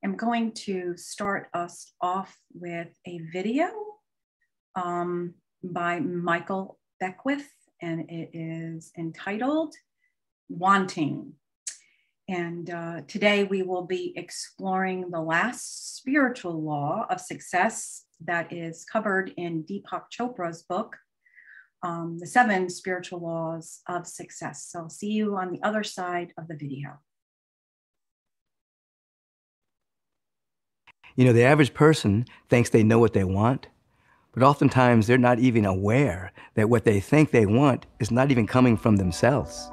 I'm going to start us off with a video by Michael Beckwith, and it is entitled Wanting. And today we will be exploring the last spiritual law of success that is covered in Deepak Chopra's book, The 7 Spiritual Laws of Success. So I'll see you on the other side of the video. You know, the average person thinks they know what they want, but oftentimes they're not even aware that what they think they want is not even coming from themselves.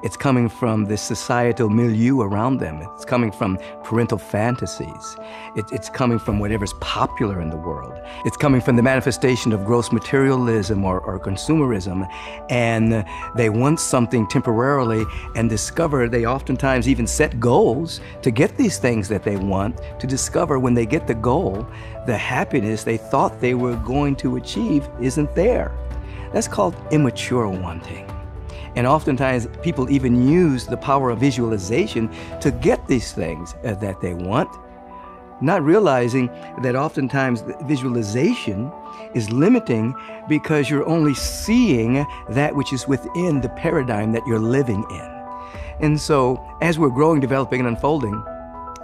It's coming from the societal milieu around them. It's coming from parental fantasies. It's coming from whatever's popular in the world. It's coming from the manifestation of gross materialism or consumerism. And they want something temporarily and discover they oftentimes even set goals to get these things that they want, to discover when they get the goal, the happiness they thought they were going to achieve isn't there. That's called immature wanting. And oftentimes people even use the power of visualization to get these things that they want, not realizing that oftentimes the visualization is limiting because you're only seeing that which is within the paradigm that you're living in. And so as we're growing, developing, and unfolding,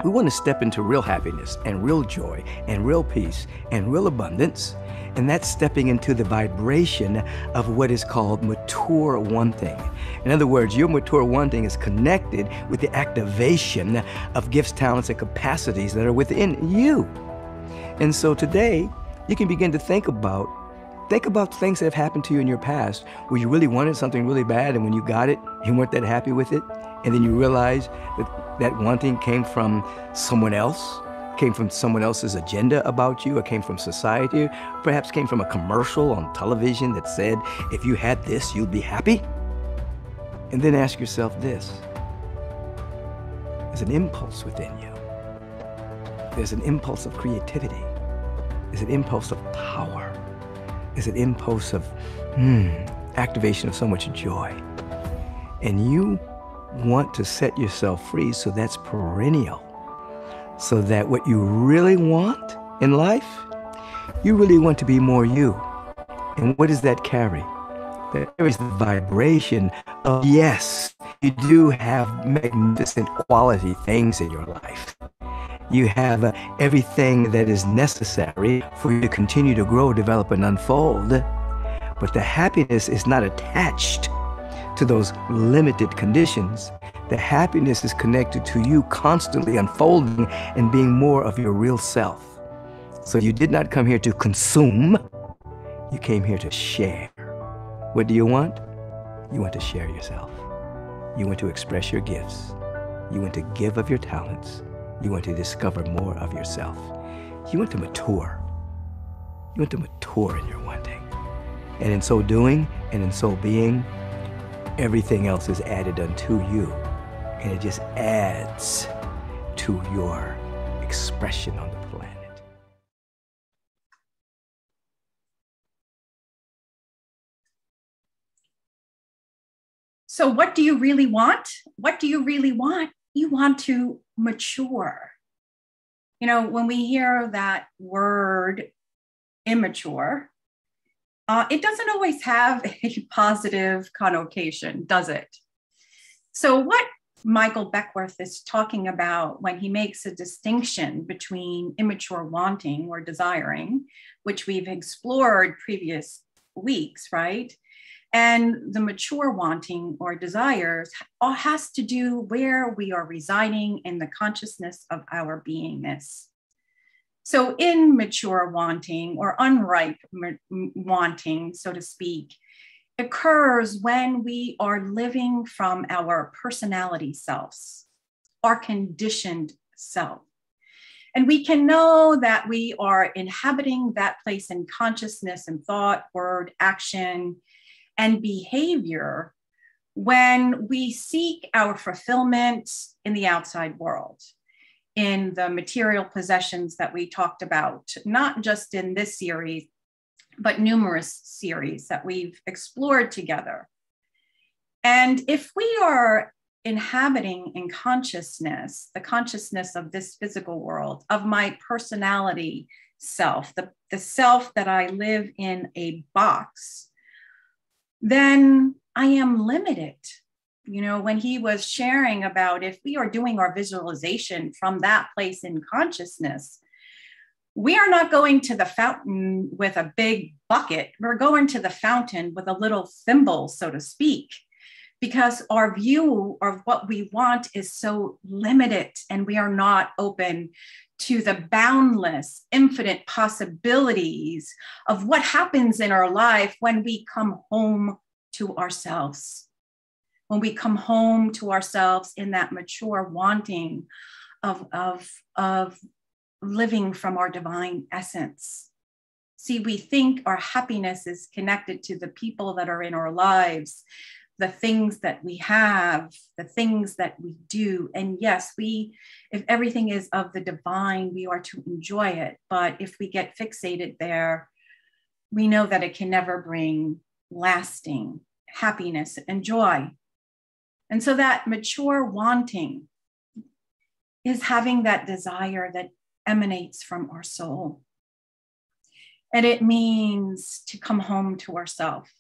we want to step into real happiness and real joy and real peace and real abundance. And that's stepping into the vibration of what is called mature wanting. In other words, your mature wanting is connected with the activation of gifts, talents, and capacities that are within you. And so today, you can begin to think about things that have happened to you in your past where you really wanted something really bad, and when you got it, you weren't that happy with it. And then you realize that wanting came from someone else, came from someone else's agenda about you, or came from society, perhaps came from a commercial on television that said, if you had this, you'd be happy. And then ask yourself this: there's an impulse within you. There's an impulse of creativity. There's an impulse of power. There's an impulse of activation of so much joy. And you want to set yourself free, so that's perennial. So that what you really want in life, you really want to be more you. And what does that carry? That carries the vibration of, yes, you do have magnificent quality things in your life. You have everything that is necessary for you to continue to grow, develop, and unfold. But the happiness is not attached to those limited conditions. The happiness is connected to you constantly unfolding and being more of your real self. So you did not come here to consume, you came here to share. What do you want? You want to share yourself. You want to express your gifts. You want to give of your talents. You want to discover more of yourself. You want to mature. You want to mature in your wanting. And in so doing, and in so being, everything else is added unto you. And it just adds to your expression on the planet. So what do you really want? What do you really want? You want to mature. You know, when we hear that word immature, it doesn't always have a positive connotation, does it? So what Michael Beckwith is talking about when he makes a distinction between immature wanting or desiring, which we've explored previous weeks, right? And the mature wanting or desires all has to do where we are residing in the consciousness of our beingness. So immature wanting or unripe wanting, so to speak, occurs when we are living from our personality selves, our conditioned self. And we can know that we are inhabiting that place in consciousness and thought, word, action, and behavior when we seek our fulfillment in the outside world, in the material possessions that we talked about, not just in this series, but numerous series that we've explored together. And if we are inhabiting in consciousness, the consciousness of this physical world, of my personality self, the self that I live in a box, then I am limited. You know, when he was sharing about if we are doing our visualization from that place in consciousness, we are not going to the fountain with a big bucket. We're going to the fountain with a little thimble, so to speak, because our view of what we want is so limited, and we are not open to the boundless, infinite possibilities of what happens in our life when we come home to ourselves. When we come home to ourselves in that mature wanting of living from our divine essence. See, we think our happiness is connected to the people that are in our lives, the things that we have, the things that we do. And yes, if everything is of the divine, we are to enjoy it. But if we get fixated there, we know that it can never bring lasting happiness and joy. And so that mature wanting is having that desire that emanates from our soul. And it means to come home to ourselves.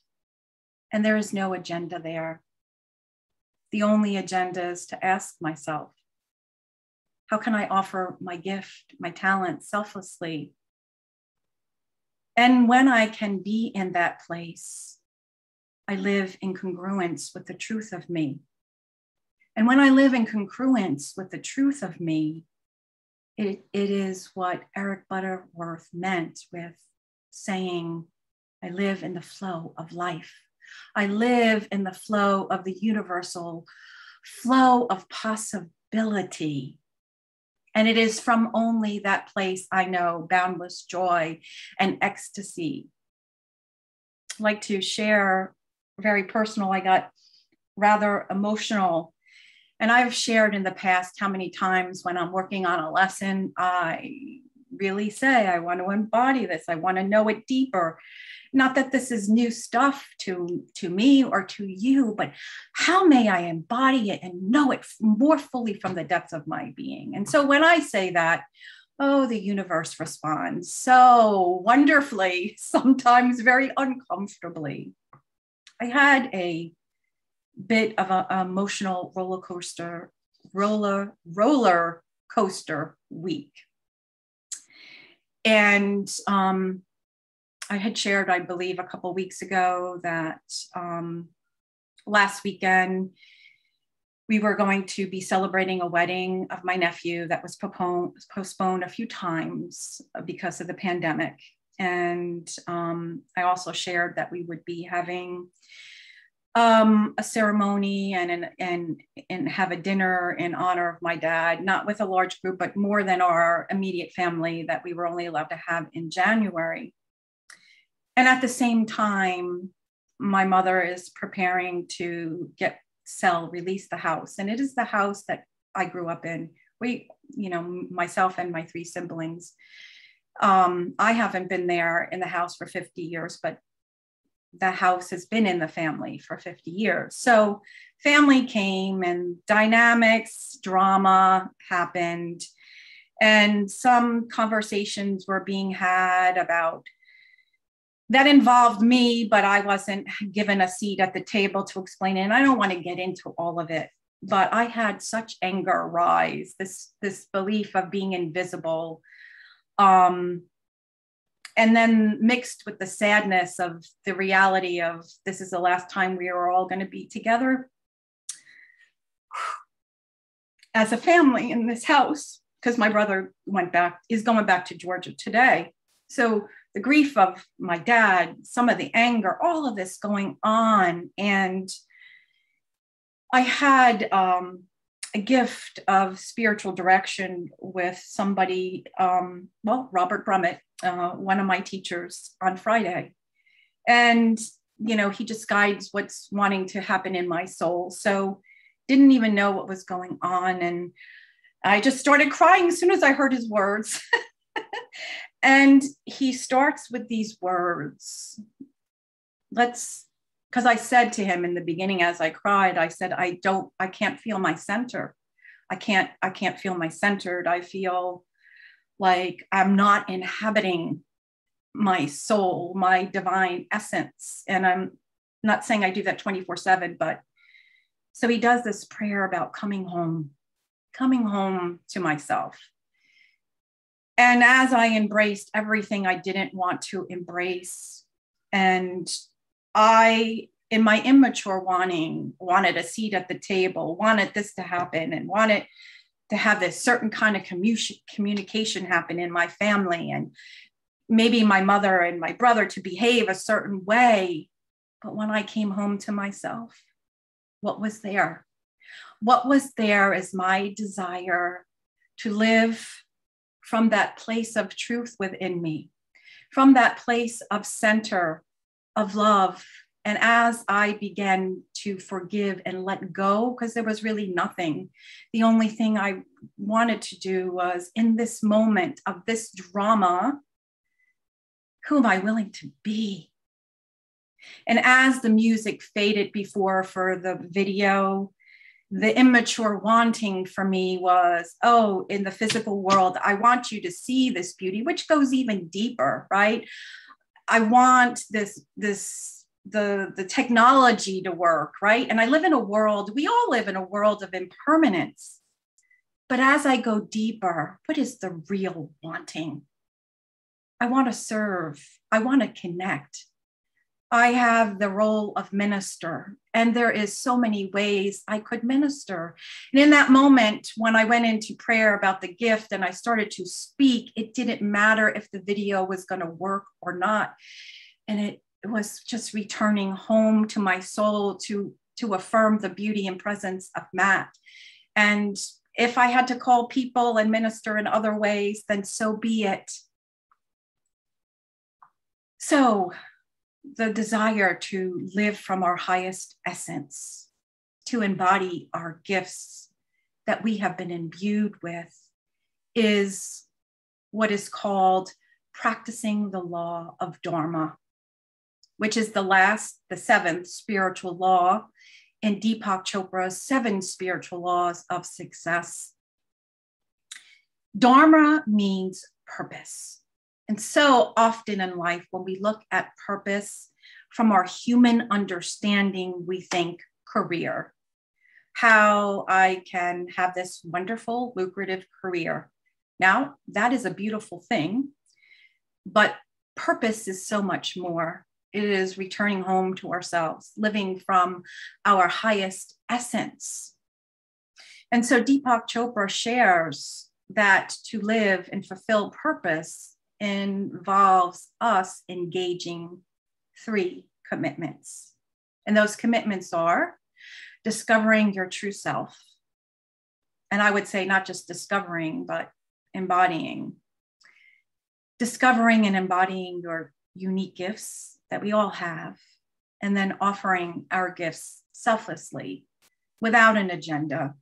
And there is no agenda there. The only agenda is to ask myself, how can I offer my gift, my talent selflessly? And when I can be in that place, I live in congruence with the truth of me. And when I live in congruence with the truth of me, it is what Eric Butterworth meant with saying, I live in the flow of life. I live in the flow of the universal flow of possibility. And it is from only that place I know boundless joy and ecstasy. I'd like to share very personal. I got rather emotional. And I've shared in the past how many times when I'm working on a lesson, I really say, I want to embody this. I want to know it deeper. Not that this is new stuff to me or to you, but how may I embody it and know it more fully from the depths of my being? And so when I say that, oh, the universe responds so wonderfully, sometimes very uncomfortably. I had a bit of an emotional roller coaster week. And I had shared, I believe, a couple of weeks ago that last weekend we were going to be celebrating a wedding of my nephew that was postponed a few times because of the pandemic. And I also shared that we would be having a ceremony and have a dinner in honor of my dad, not with a large group, but more than our immediate family that we were only allowed to have in January. And at the same time, my mother is preparing to release the house. And it is the house that I grew up in. Myself and my 3 siblings. I haven't been there in the house for 50 years, but the house has been in the family for 50 years. So family came and dynamics, drama happened. And some conversations were being had about that involved me, but I wasn't given a seat at the table to explain it. And I don't want to get into all of it, but I had such anger rise, this belief of being invisible. And then mixed with the sadness of the reality of this is the last time we are all going to be together as a family in this house, because my brother is going back to Georgia today. So the grief of my dad, some of the anger, all of this going on. And I had a gift of spiritual direction with somebody, Robert Brummett, one of my teachers on Friday. And, he just guides what's wanting to happen in my soul. So didn't even know what was going on. And I just started crying as soon as I heard his words. And he starts with these words. Let's because I said to him in the beginning as I cried, I said, I can't feel my center. I can't feel my centered. I feel like I'm not inhabiting my soul, my divine essence. And I'm not saying I do that 24/7, but so he does this prayer about coming home to myself. And as I embraced everything I didn't want to embrace, and I, in my immature wanted a seat at the table, wanted this to happen, and wanted to have this certain kind of communication happen in my family, and maybe my mother and my brother to behave a certain way. But when I came home to myself, what was there? What was there is my desire to live from that place of truth within me, from that place of center, of love. And as I began to forgive and let go, because there was really nothing, the only thing I wanted to do was, in this moment of this drama, who am I willing to be? And as the music faded before for the video, the immature wanting for me was, oh, in the physical world, I want you to see this beauty, which goes even deeper, right? I want the technology to work, right? And I live in a world, we all live in a world of impermanence. But as I go deeper, what is the real wanting? I want to serve. I want to connect. I have the role of minister, and there is so many ways I could minister. And in that moment, when I went into prayer about the gift and I started to speak, it didn't matter if the video was going to work or not. And it was just returning home to my soul to affirm the beauty and presence of Matt. And if I had to call people and minister in other ways, then so be it. So the desire to live from our highest essence, to embody our gifts that we have been imbued with, is what is called practicing the law of Dharma, which is the seventh spiritual law in Deepak Chopra's 7 spiritual laws of success. Dharma means purpose. And so often in life, when we look at purpose from our human understanding, we think career, how I can have this wonderful, lucrative career. Now, that is a beautiful thing, but purpose is so much more. It is returning home to ourselves, living from our highest essence. And so Deepak Chopra shares that to live and fulfill purpose involves us engaging 3 commitments. And those commitments are discovering your true self. And I would say not just discovering, but embodying. Discovering and embodying your unique gifts that we all have, and then offering our gifts selflessly without an agenda.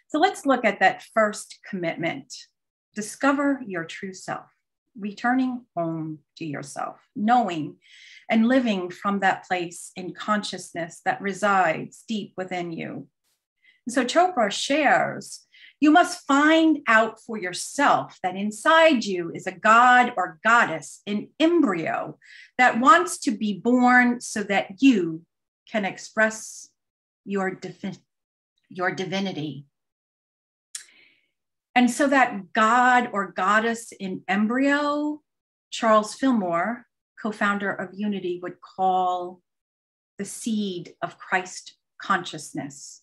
So let's look at that first commitment. Discover your true self, returning home to yourself, knowing and living from that place in consciousness that resides deep within you. And so Chopra shares, you must find out for yourself that inside you is a god or goddess in embryo that wants to be born so that you can express your divinity. And so that God or goddess in embryo, Charles Fillmore, co-founder of Unity, would call the seed of Christ consciousness.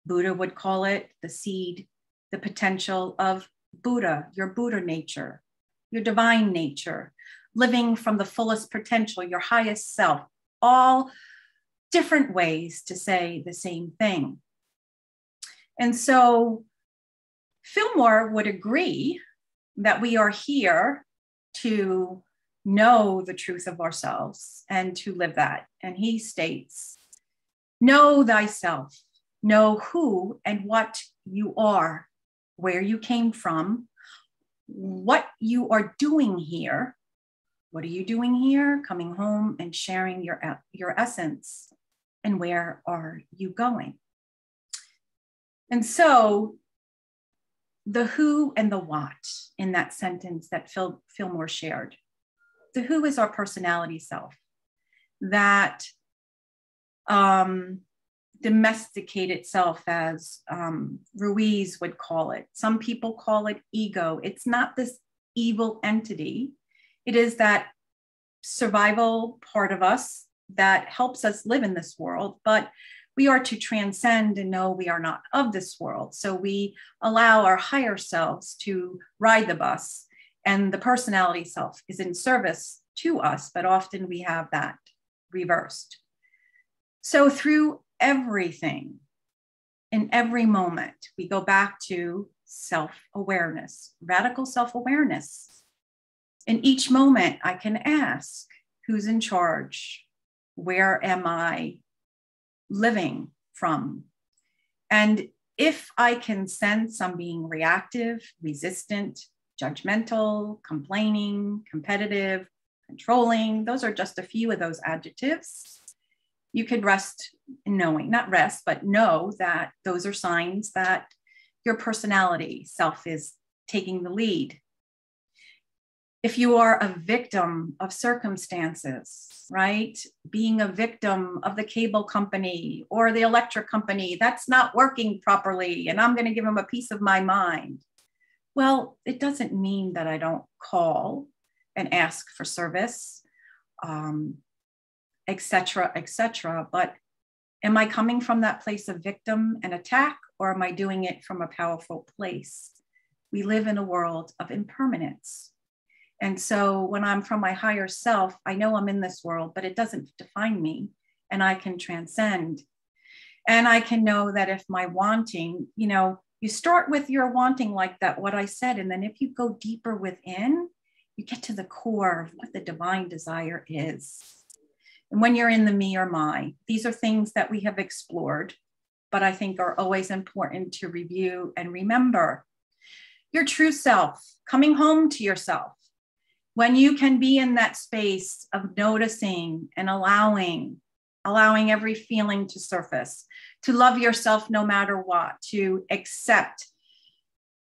Buddha would call it the seed, the potential of Buddha, your Buddha nature, your divine nature, living from the fullest potential, your highest self, all different ways to say the same thing. And so Fillmore would agree that we are here to know the truth of ourselves and to live that. And he states, know thyself, know who and what you are, where you came from, what you are doing here, What are you doing here? Coming home and sharing your essence. And where are you going? And so the who and the what in that sentence that Fillmore shared. The who is our personality self, that domesticated self, as Ruiz would call it. Some people call it ego. It's not this evil entity. It is that survival part of us that helps us live in this world, but we are to transcend and know we are not of this world. So we allow our higher selves to ride the bus, and the personality self is in service to us, but often we have that reversed. So through everything, in every moment, we go back to self-awareness, radical self-awareness. In each moment, I can ask, who's in charge? Where am I living from? And if I can sense I'm being reactive, resistant, judgmental, complaining, competitive, controlling, those are just a few of those adjectives. You could rest in knowing, not rest, but know that those are signs that your personality self is taking the lead. If you are a victim of circumstances, right? Being a victim of the cable company or the electric company, that's not working properly, and I'm going to give them a piece of my mind. Well, it doesn't mean that I don't call and ask for service, et cetera, but am I coming from that place of victim and attack, or am I doing it from a powerful place? We live in a world of impermanence. And so when I'm from my higher self, I know I'm in this world, but it doesn't define me, and I can transcend. And I can know that if my wanting, you start with your wanting like that, what I said, and then if you go deeper within, you get to the core of what the divine desire is. And when you're in the me or my, these are things that we have explored, but I think are always important to review and remember. Your true self, coming home to yourself. When you can be in that space of noticing and allowing every feeling to surface, to love yourself no matter what, to accept.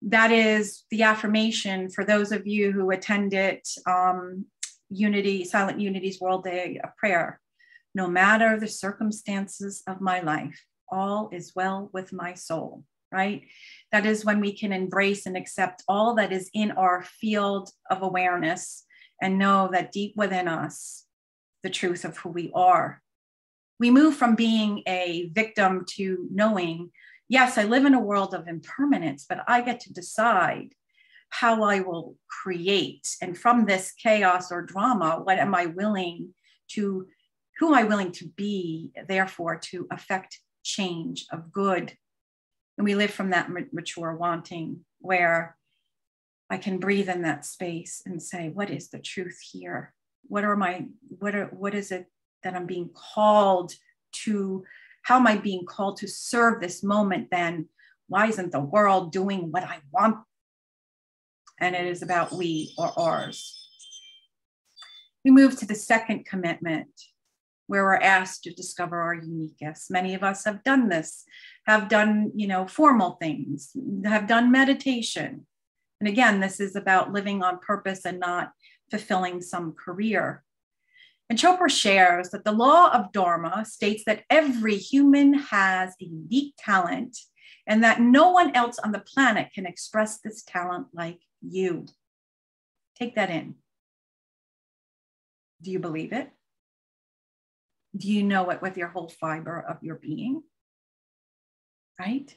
That is the affirmation for those of you who attended Silent Unity's World Day of Prayer. No matter the circumstances of my life, all is well with my soul, right? That is when we can embrace and accept all that is in our field of awareness and know that deep within us, the truth of who we are. We move from being a victim to knowing, yes, I live in a world of impermanence, but I get to decide how I will create. And from this chaos or drama, who am I willing to be, therefore, to affect change of good. And we live from that mature wanting where I can breathe in that space and say, what is the truth here? What is it that I'm being called to? How am I being called to serve this moment then? Why isn't the world doing what I want? And it is about we or ours. We move to the second commitment, where we're asked to discover our uniqueness. Many of us have done this, have done, formal things, have done meditation. And again, this is about living on purpose and not fulfilling some career. And Chopra shares that the law of Dharma states that every human has a unique talent and that no one else on the planet can express this talent like you. Take that in. Do you believe it? Do you know it with your whole fiber of your being? Right?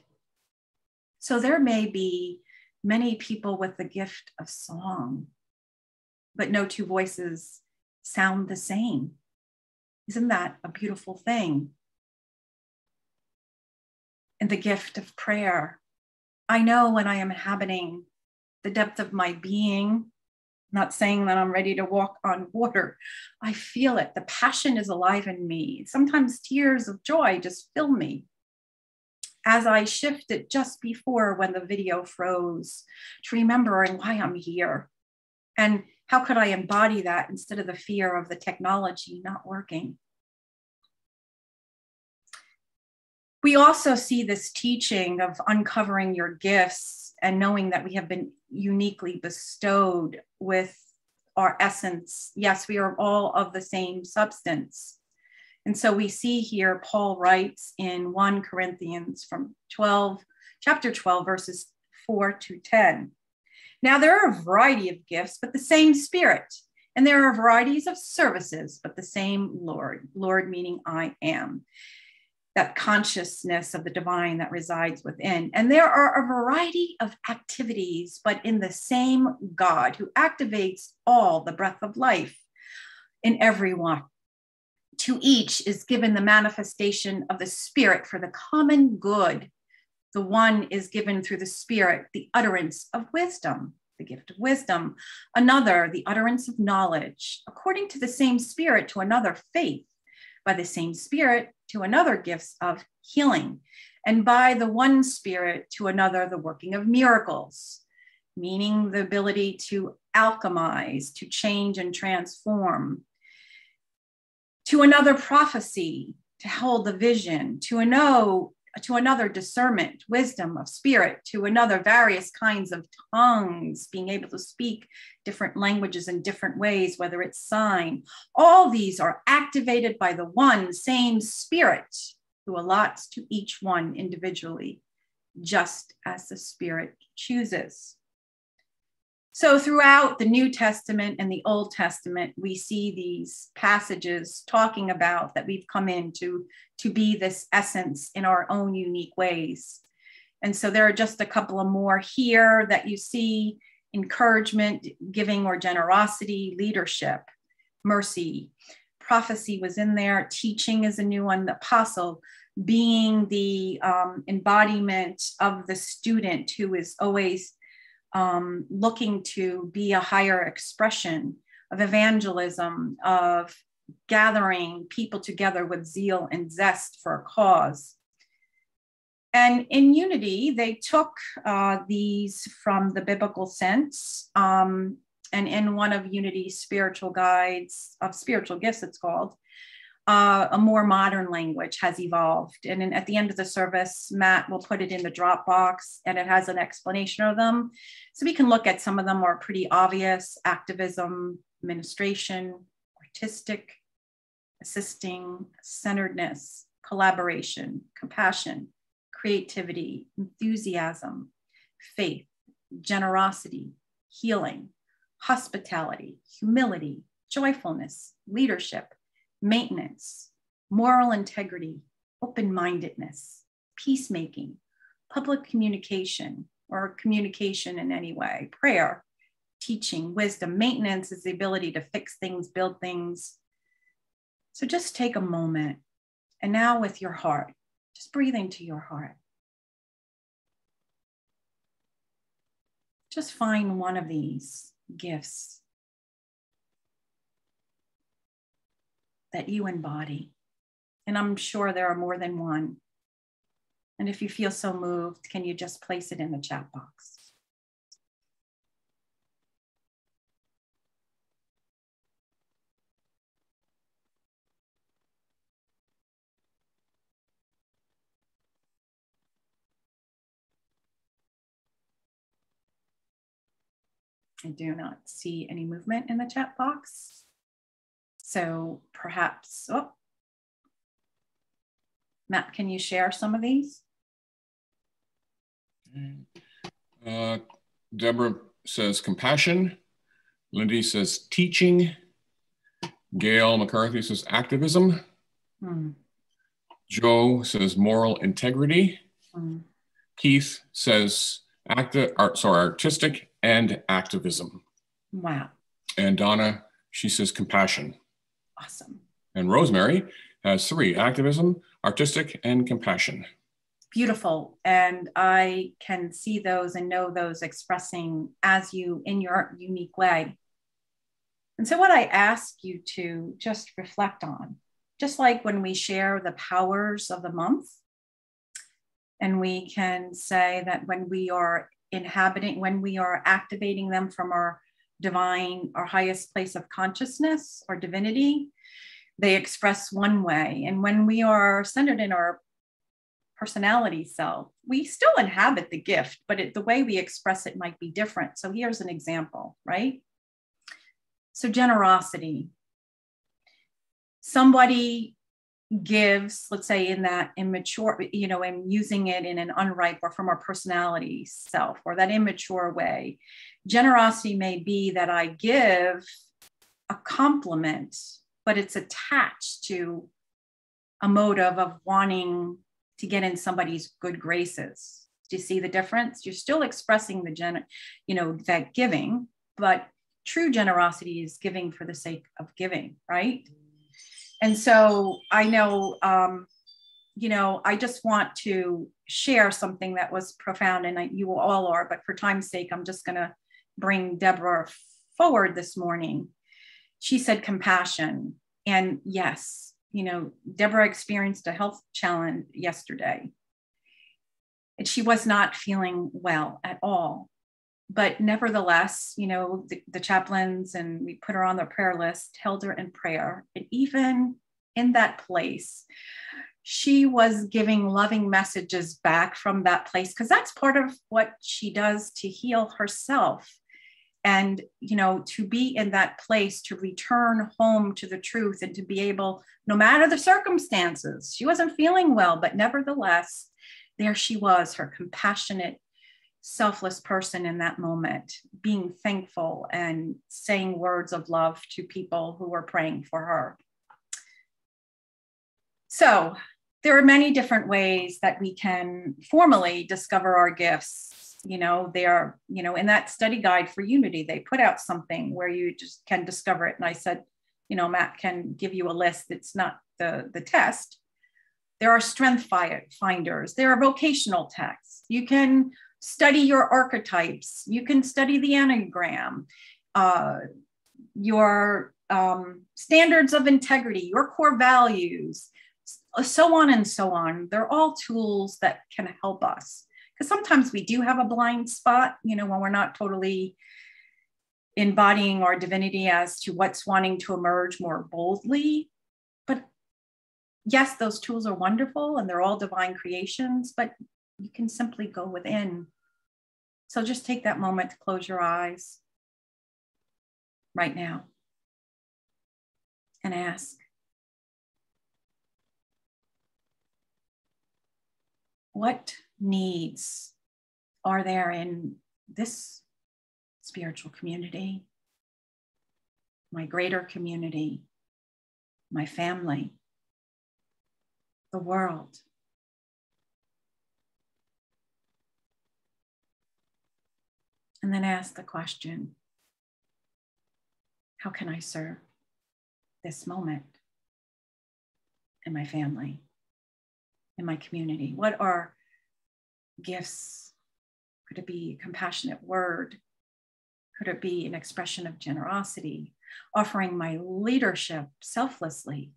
So there may be many people with the gift of song, but no two voices sound the same. Isn't that a beautiful thing? And the gift of prayer. I know when I am inhabiting the depth of my being, not saying that I'm ready to walk on water. I feel it. The passion is alive in me. Sometimes tears of joy just fill me. As I shifted just before when the video froze, to remembering why I'm here. And How could I embody that instead of the fear of the technology not working? We also see this teaching of uncovering your gifts and knowing that we have been uniquely bestowed with our essence. Yes, we are all of the same substance. And so we see here, Paul writes in 1 Corinthians from chapter 12, verses 4 to 10. Now there are a variety of gifts, but the same Spirit. And there are varieties of services, but the same Lord. Lord meaning I am. That consciousness of the divine that resides within. And there are a variety of activities, but in the same God who activates all the breath of life in everyone. To each is given the manifestation of the Spirit for the common good. The one is given through the Spirit, the utterance of wisdom, the gift of wisdom. Another, the utterance of knowledge, according to the same Spirit, to another faith, by the same Spirit, to another gifts of healing, and by the one Spirit, to another the working of miracles, meaning the ability to alchemize, to change and transform. To another prophecy, to hold the vision, to another discernment, wisdom of spirit, to another various kinds of tongues, being able to speak different languages in different ways, whether it's sign. All these are activated by the one same Spirit who allots to each one individually, just as the Spirit chooses. So throughout the New Testament and the Old Testament, we see these passages talking about that we've come in to be this essence in our own unique ways. And so there are just a couple of more here that you see: encouragement, giving or generosity, leadership, mercy, prophecy was in there, teaching is a new one, the apostle, being the embodiment of the student who is always looking to be a higher expression of evangelism, of gathering people together with zeal and zest for a cause. And in Unity, they took these from the biblical sense. And in one of Unity's spiritual guides of spiritual gifts, it's called, a more modern language has evolved. And at the end of the service, Matt will put it in the Dropbox, and it has an explanation of them. So we can look at some of them are pretty obvious: activism, administration, artistic, assisting, centeredness, collaboration, compassion, creativity, enthusiasm, faith, generosity, healing, hospitality, humility, joyfulness, leadership, maintenance, moral integrity, open-mindedness, peacemaking, public communication or communication in any way, prayer, teaching, wisdom. Maintenance is the ability to fix things, build things. So just take a moment, and now with your heart, just breathe into your heart. Just find one of these gifts that you embody. And I'm sure there are more than one. And if you feel so moved, can you just place it in the chat box? I do not see any movement in the chat box. So perhaps, Matt, can you share some of these? Deborah says compassion. Lindy says teaching. Gail McCarthy says activism. Joe says moral integrity. Keith says artistic and activism. Wow. And Donna, she says compassion. Awesome. And Rosemary has 3: activism, artistic, and compassion. Beautiful. And I can see those and know those expressing as you in your unique way. And so what I ask you to just reflect on, just like when we share the powers of the month, and we can say that when we are activating them from our divine, our highest place of consciousness or divinity, they express one way. And when we are centered in our personality self, we still inhabit the gift, but the way we express it might be different. So here's an example, right? So generosity. Somebody gives, let's say in that immature, and using it in an unripe or from our personality self or that immature way. Generosity may be that I give a compliment, but it's attached to a motive of wanting to get in somebody's good graces. Do you see the difference? You're still expressing that giving, but true generosity is giving for the sake of giving, right? And so I know, I just want to share something that was profound, and you all are, but for time's sake, I'm just going to bring Deborah forward this morning. She said compassion. And yes, Deborah experienced a health challenge yesterday, and she was not feeling well at all. But nevertheless, the chaplains, and we put her on the prayer list, held her in prayer. And even in that place, she was giving loving messages back from that place, because that's part of what she does to heal herself. And, to be in that place, to return home to the truth and to be able, no matter the circumstances, she wasn't feeling well, but nevertheless, there she was, her compassionate, selfless person in that moment, being thankful and saying words of love to people who were praying for her. So there are many different ways that we can formally discover our gifts. They are, in that study guide for Unity, they put out something where you just can discover it. And I said, Matt can give you a list. It's not the test. There are strength finders. There are vocational texts. You can study your archetypes. You can study the Enneagram, your standards of integrity, your core values, so on and so on. They're all tools that can help us. Because sometimes we do have a blind spot, when we're not totally embodying our divinity as to what's wanting to emerge more boldly. But yes, those tools are wonderful and they're all divine creations, but you can simply go within. So just take that moment to close your eyes right now and ask, what needs are there in this spiritual community, my greater community, my family, the world? And then ask the question, how can I serve this moment in my family, in my community? What are gifts? Could it be a compassionate word? Could it be an expression of generosity, offering my leadership selflessly?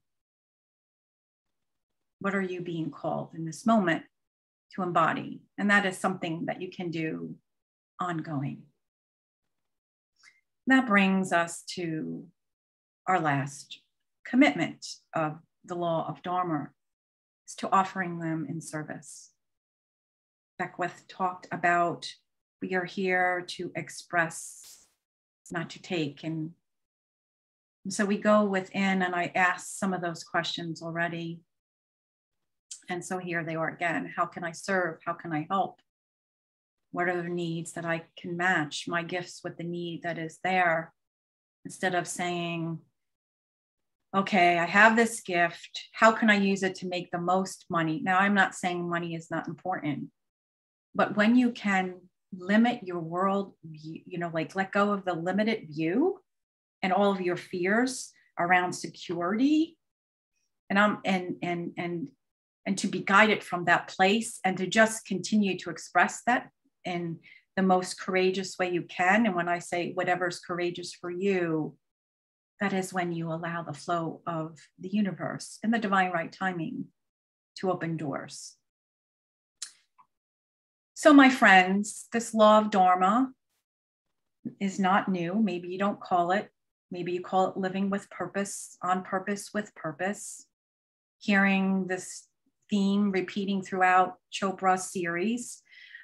What are you being called in this moment to embody? And that is something that you can do ongoing. That brings us to our last commitment of the law of Dharma, is to offering them in service. Beckwith talked about, we are here to express, not to take. And so we go within, and I asked some of those questions already. And so here they are again. How can I serve? How can I help? What are the needs that I can match my gifts with the need that is there? Instead of saying, okay, I have this gift. How can I use it to make the most money? Now, I'm not saying money is not important, but when you can limit your world, like let go of the limited view and all of your fears around security, and to be guided from that place, and to just continue to express that in the most courageous way you can. And when I say whatever's courageous for you, that is when you allow the flow of the universe and the divine right timing to open doors. So my friends, this law of Dharma, is not new. Maybe you don't call it. Maybe you call it living with purpose, on purpose, with purpose. Hearing this theme repeating throughout Chopra's series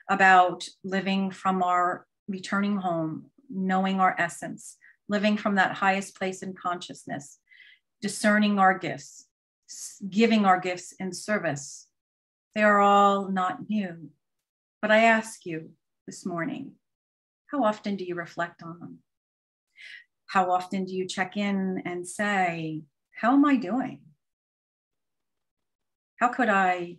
about living from our returning home, knowing our essence, living from that highest place in consciousness, discerning our gifts, giving our gifts in service. They are all not new. But I ask you this morning, how often do you reflect on them? How often do you check in and say, how am I doing? How could I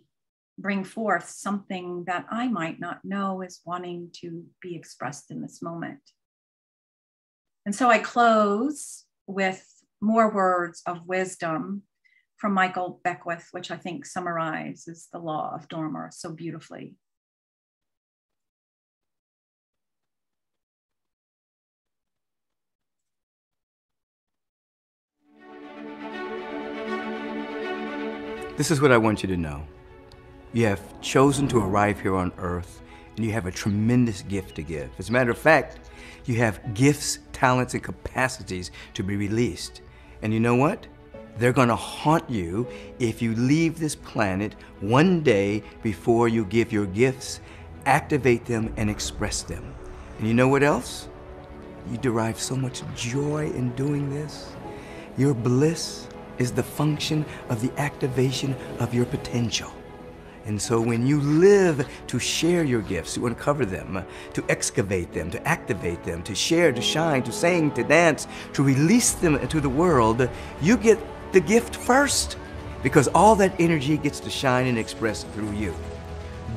bring forth something that I might not know is wanting to be expressed in this moment? And so I close with more words of wisdom from Michael Beckwith, which I think summarizes the law of Dharma so beautifully. This is what I want you to know. You have chosen to arrive here on earth, and you have a tremendous gift to give. As a matter of fact, you have gifts, talents, and capacities to be released. And you know what? They're gonna haunt you if you leave this planet one day before you give your gifts, activate them, and express them. And you know what else? You derive so much joy in doing this. Your bliss is the function of the activation of your potential. And so when you live to share your gifts, to uncover them, to excavate them, to activate them, to share, to shine, to sing, to dance, to release them into the world, you get the gift first, because all that energy gets to shine and express through you.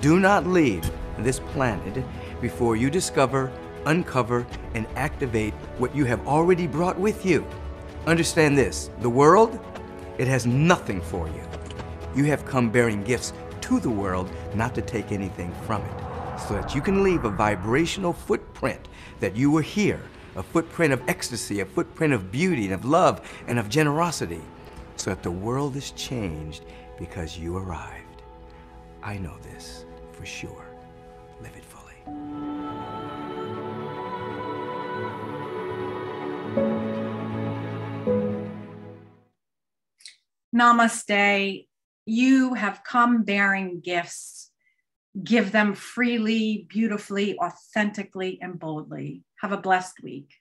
Do not leave this planet before you discover, uncover, and activate what you have already brought with you. Understand this, the world, it has nothing for you. You have come bearing gifts to the world, not to take anything from it, so that you can leave a vibrational footprint that you were here, a footprint of ecstasy, a footprint of beauty and of love and of generosity, so that the world is changed because you arrived. I know this for sure. Live it fully. Namaste. You have come bearing gifts. Give them freely, beautifully, authentically, and boldly. Have a blessed week.